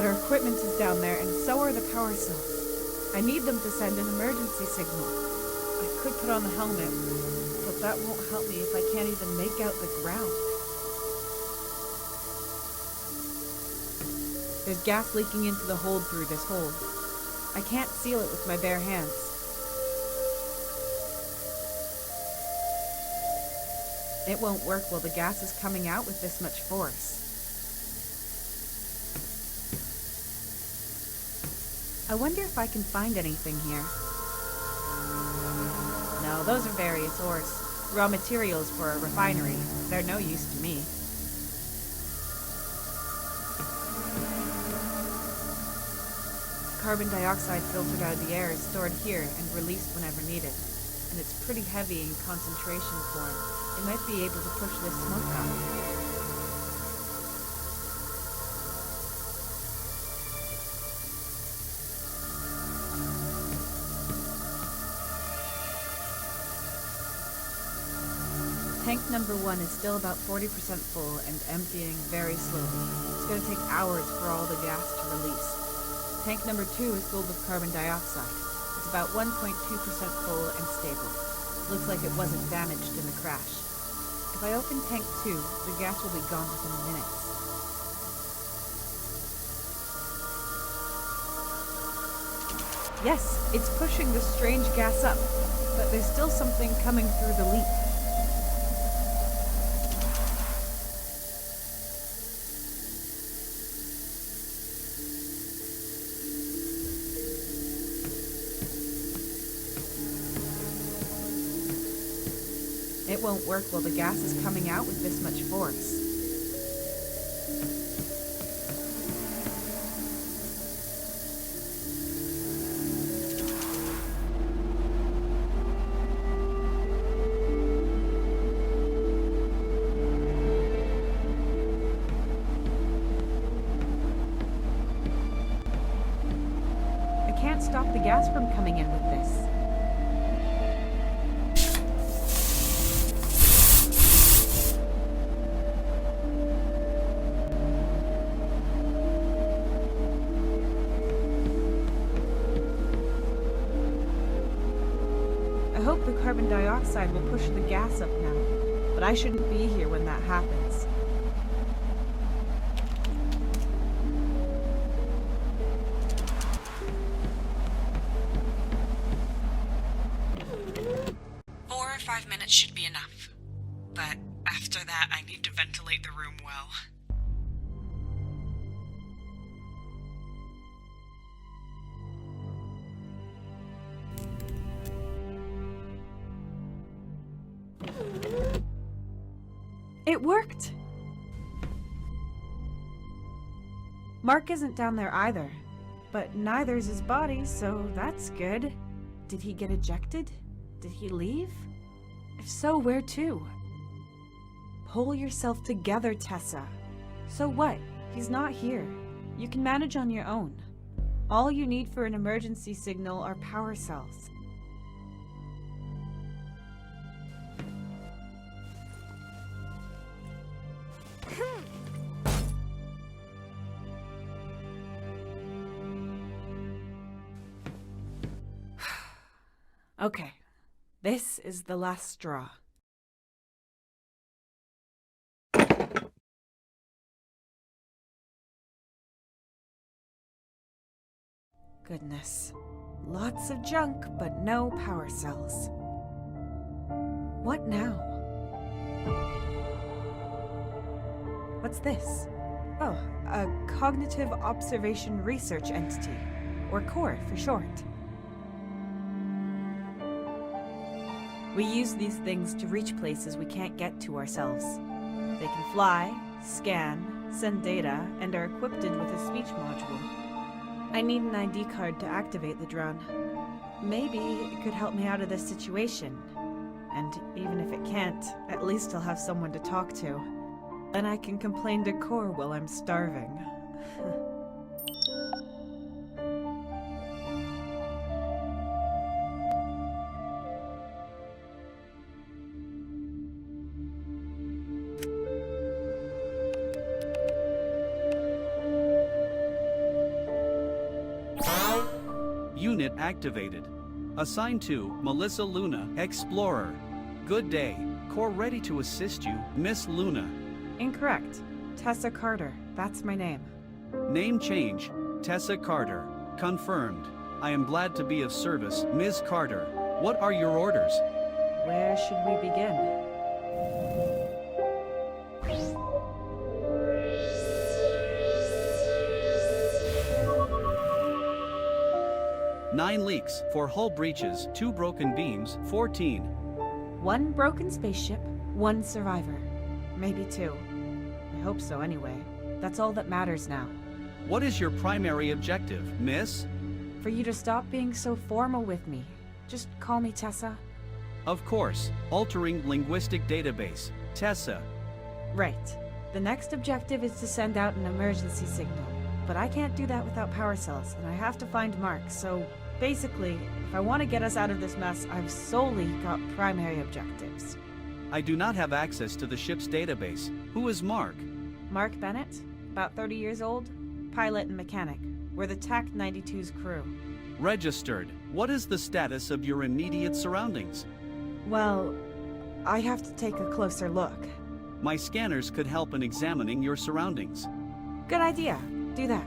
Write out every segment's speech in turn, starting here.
But our equipment is down there, and so are the power cells. I need them to send an emergency signal. I could put on the helmet, but that won't help me if I can't even make out the ground. There's gas leaking into the hold through this hole. I can't seal it with my bare hands. It won't work while the gas is coming out with this much force. I wonder if I can find anything here. No, those are various ores. Raw materials for a refinery. They're no use to me. Carbon dioxide filtered out of the air is stored here and released whenever needed. And it's pretty heavy in concentration form. It might be able to push this smoke out. Tank number 1 is still about 40% full and emptying very slowly. It's going to take hours for all the gas to release. Tank number 2 is filled with carbon dioxide. It's about 1.2% full and stable. Looks like it wasn't damaged in the crash. If I open tank 2, the gas will be gone within minutes. Yes, it's pushing the strange gas up, but there's still something coming through the leak. It won't work while the gas is coming out with this much force. I can't stop the gas from coming in with this. I hope the carbon dioxide will push the gas up now, but I shouldn't be here when that happens. Four or 5 minutes should be enough, but after that I need to ventilate the room well. It worked! Mark isn't down there either, but neither's his body, so that's good. Did he get ejected? Did he leave? If so, where to? Pull yourself together, Tessa. So what? He's not here. You can manage on your own. All you need for an emergency signal are power cells. Okay, this is the last straw. Goodness. Lots of junk, but no power cells. What now? What's this? Oh, a Cognitive Observation Research Entity, or C.O.R.E for short. We use these things to reach places we can't get to ourselves. They can fly, scan, send data, and are equipped with a speech module. I need an ID card to activate the drone. Maybe it could help me out of this situation. And even if it can't, at least I'll have someone to talk to. Then I can complain to C.O.R.E while I'm starving. unit activated. Assigned to Melissa Luna, Explorer. Good day. C.O.R.E ready to assist you, Miss Luna. Incorrect. Tessa Carter. That's my name. Name change. Tessa Carter. Confirmed. I am glad to be of service, Ms. Carter. What are your orders? Where should we begin? Nine leaks, 4 hull breaches, 2 broken beams, 14. 1 broken spaceship, 1 survivor. Maybe 2. I hope so anyway. That's all that matters now. What is your primary objective, miss? For you to stop being so formal with me. Just call me Tessa. Of course, altering linguistic database, Tessa. Right. The next objective is to send out an emergency signal. But I can't do that without power cells, and I have to find Mark, so basically, if I want to get us out of this mess, I've solely got primary objectives. I do not have access to the ship's database. Who is Mark? Mark Bennett, about 30 years old, pilot and mechanic. We're the TAC-92's crew. Registered. What is the status of your immediate surroundings? Well, I have to take a closer look. My scanners could help in examining your surroundings. Good idea. Do that.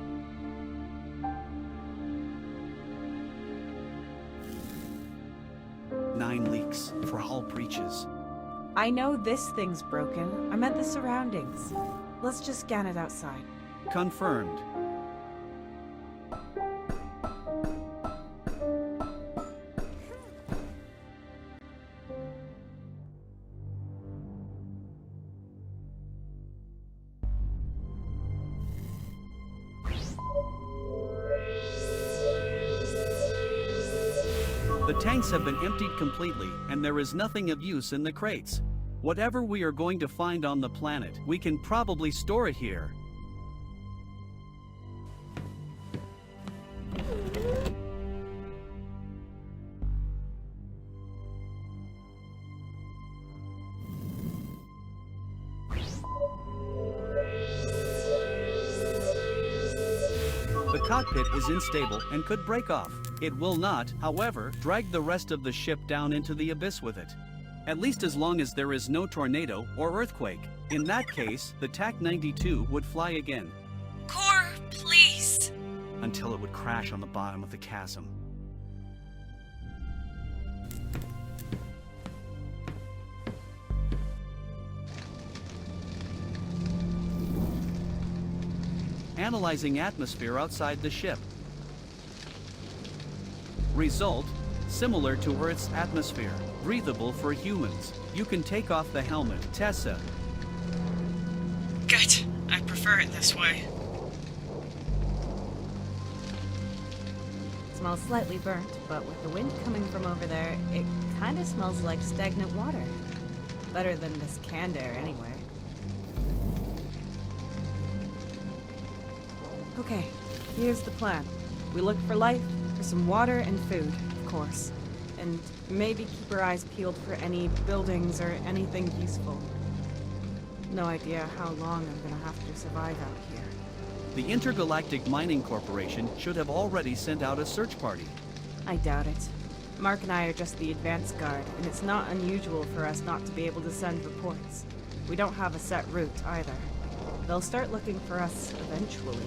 Nine leaks, 4 hull breaches. I know this thing's broken. I meant the surroundings. Let's just scan it outside. Confirmed. The tanks have been emptied completely, and there is nothing of use in the crates. Whatever we are going to find on the planet, we can probably store it here. The cockpit is unstable and could break off. It will not, however, drag the rest of the ship down into the abyss with it. At least as long as there is no tornado or earthquake. In that case, the TAC-92 would fly again. C.O.R.E, please. Until it would crash on the bottom of the chasm. Analyzing atmosphere outside the ship. Result, similar to Earth's atmosphere, breathable for humans. You can take off the helmet, Tessa. Good. I prefer it this way. Smells slightly burnt, but with the wind coming from over there, it kind of smells like stagnant water. Better than this canned air, anyway. Okay, here's the plan. We look for life, for some water and food, of course. And maybe keep our eyes peeled for any buildings or anything useful. No idea how long I'm gonna have to survive out here. The Intergalactic Mining Corporation should have already sent out a search party. I doubt it. Mark and I are just the advance guard, and it's not unusual for us not to be able to send reports. We don't have a set route, either. They'll start looking for us eventually.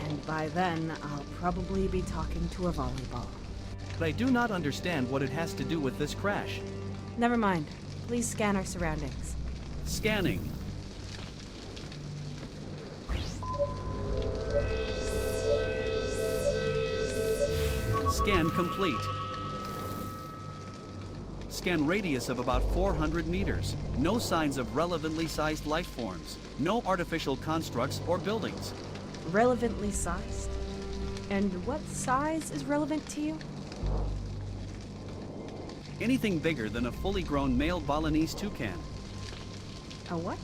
And by then, I'll probably be talking to a volleyball. But I do not understand what it has to do with this crash. Never mind. Please scan our surroundings. Scanning. Scan complete. Scan radius of about 400 meters. No signs of relevantly sized life forms. No artificial constructs or buildings. Relevantly sized? And what size is relevant to you? Anything bigger than a fully grown male Balinese toucan. A what?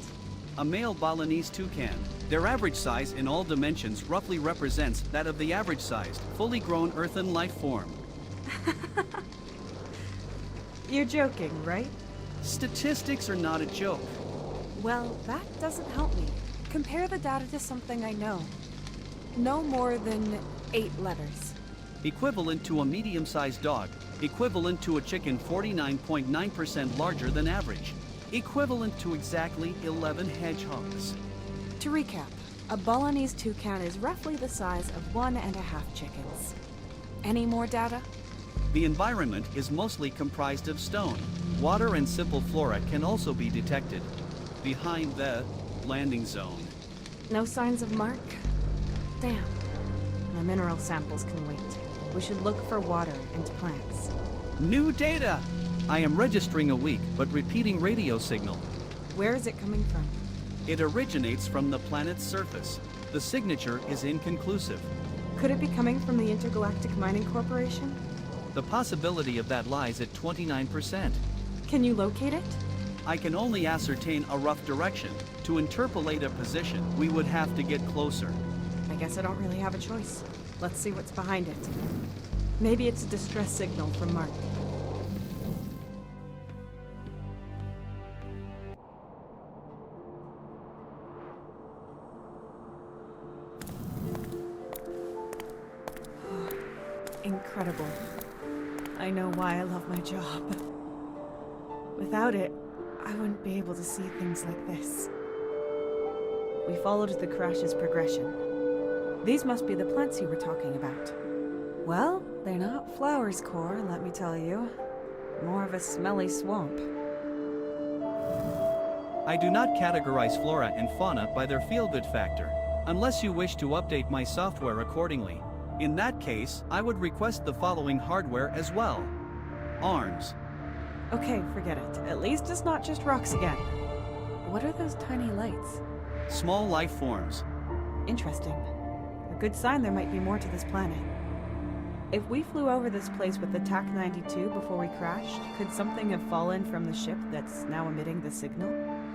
A male Balinese toucan. Their average size in all dimensions roughly represents that of the average-sized, fully grown earthen life form. You're joking, right? Statistics are not a joke. Well, that doesn't help me. Compare the data to something I know. No more than 8 letters. equivalent to a medium-sized dog, equivalent to a chicken 49.9% larger than average, equivalent to exactly 11 hedgehogs. To recap, a Balinese toucan is roughly the size of 1.5 chickens. Any more data? The environment is mostly comprised of stone. Water and simple flora can also be detected behind the landing zone. No signs of Mark? Damn. My mineral samples can wait. We should look for water and plants. New data! I am registering a weak but repeating radio signal. Where is it coming from? It originates from the planet's surface. The signature is inconclusive. Could it be coming from the Intergalactic Mining Corporation? The possibility of that lies at 29%. Can you locate it? I can only ascertain a rough direction. To interpolate a position, we would have to get closer. I guess I don't really have a choice. Let's see what's behind it. Maybe it's a distress signal from Mark. Incredible. I know why I love my job. Without it, I wouldn't be able to see things like this. We followed the crash's progression. These must be the plants you were talking about. Well, they're not flowers, C.O.R.E, let me tell you. More of a smelly swamp. I do not categorize flora and fauna by their feel-good factor, unless you wish to update my software accordingly. In that case, I would request the following hardware as well. Arms. Okay, forget it. At least it's not just rocks again. What are those tiny lights? Small life forms. Interesting. A good sign there might be more to this planet. If we flew over this place with the TAC-92 before we crashed, could something have fallen from the ship that's now emitting the signal?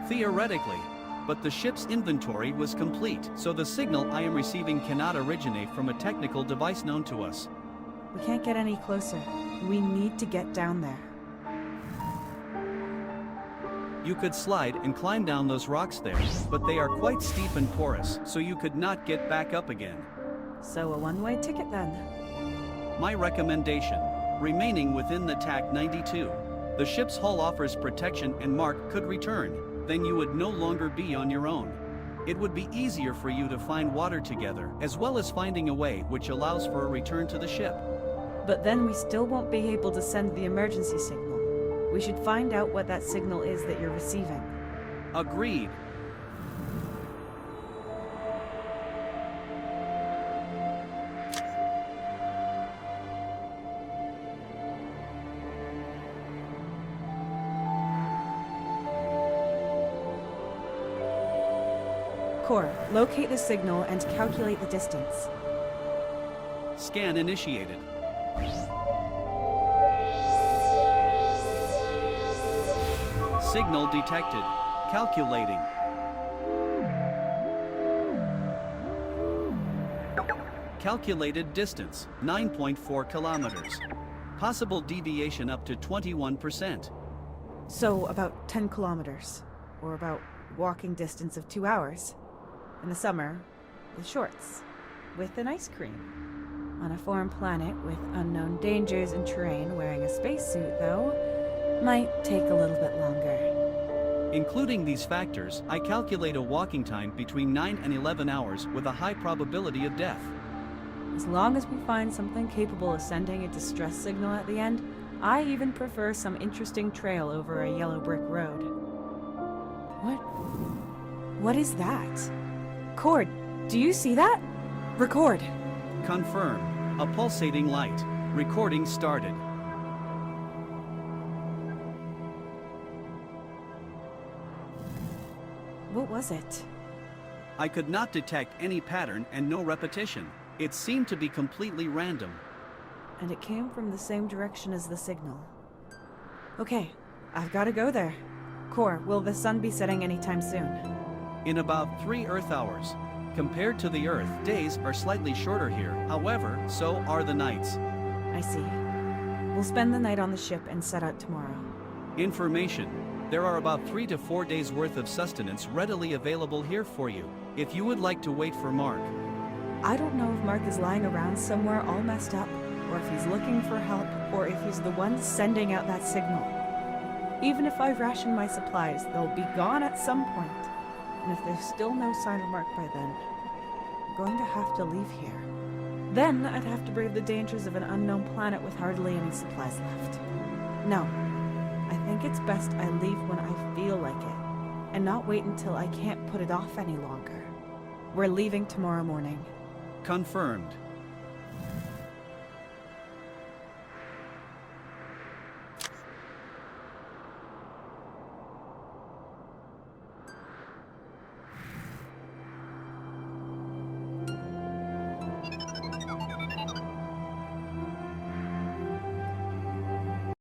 Theoretically. But the ship's inventory was complete, so the signal I am receiving cannot originate from a technical device known to us. We can't get any closer. We need to get down there. You could slide and climb down those rocks there, but they are quite steep and porous, so you could not get back up again. So a one-way ticket then. My recommendation, remaining within the TAC-92. The ship's hull offers protection and Mark could return. Then you would no longer be on your own. It would be easier for you to find water together, as well as finding a way which allows for a return to the ship. But then we still won't be able to send the emergency signal. We should find out what that signal is that you're receiving. Agreed. C.O.R.E, locate the signal and calculate the distance. Scan initiated. Signal detected. Calculating. Calculated distance, 9.4 kilometers. Possible deviation up to 21%. So about 10 kilometers, or about walking distance of 2 hours. In the summer, with shorts, with an ice cream. On a foreign planet with unknown dangers and terrain, wearing a spacesuit, though, might take a little bit longer. Including these factors, I calculate a walking time between 9 and 11 hours with a high probability of death. As long as we find something capable of sending a distress signal at the end, I even prefer some interesting trail over a yellow brick road. What is that? C.O.R.E, do you see that? Record. Confirm. A pulsating light. Recording started. What was it? I could not detect any pattern and no repetition. It seemed to be completely random. And it came from the same direction as the signal. Okay, I've got to go there. C.O.R.E, will the sun be setting anytime soon? In about 3 Earth hours. Compared to the Earth, days are slightly shorter here. However, so are the nights. I see. We'll spend the night on the ship and set out tomorrow. Information. There are about 3 to 4 days worth of sustenance readily available here for you, if you would like to wait for Mark. I don't know if Mark is lying around somewhere all messed up, or if he's looking for help, or if he's the one sending out that signal. Even if I ration my supplies, they'll be gone at some point. And if there's still no sign of Mark by then, I'm going to have to leave here. Then I'd have to brave the dangers of an unknown planet with hardly any supplies left. No, I think it's best I leave when I feel like it, and not wait until I can't put it off any longer. We're leaving tomorrow morning. Confirmed.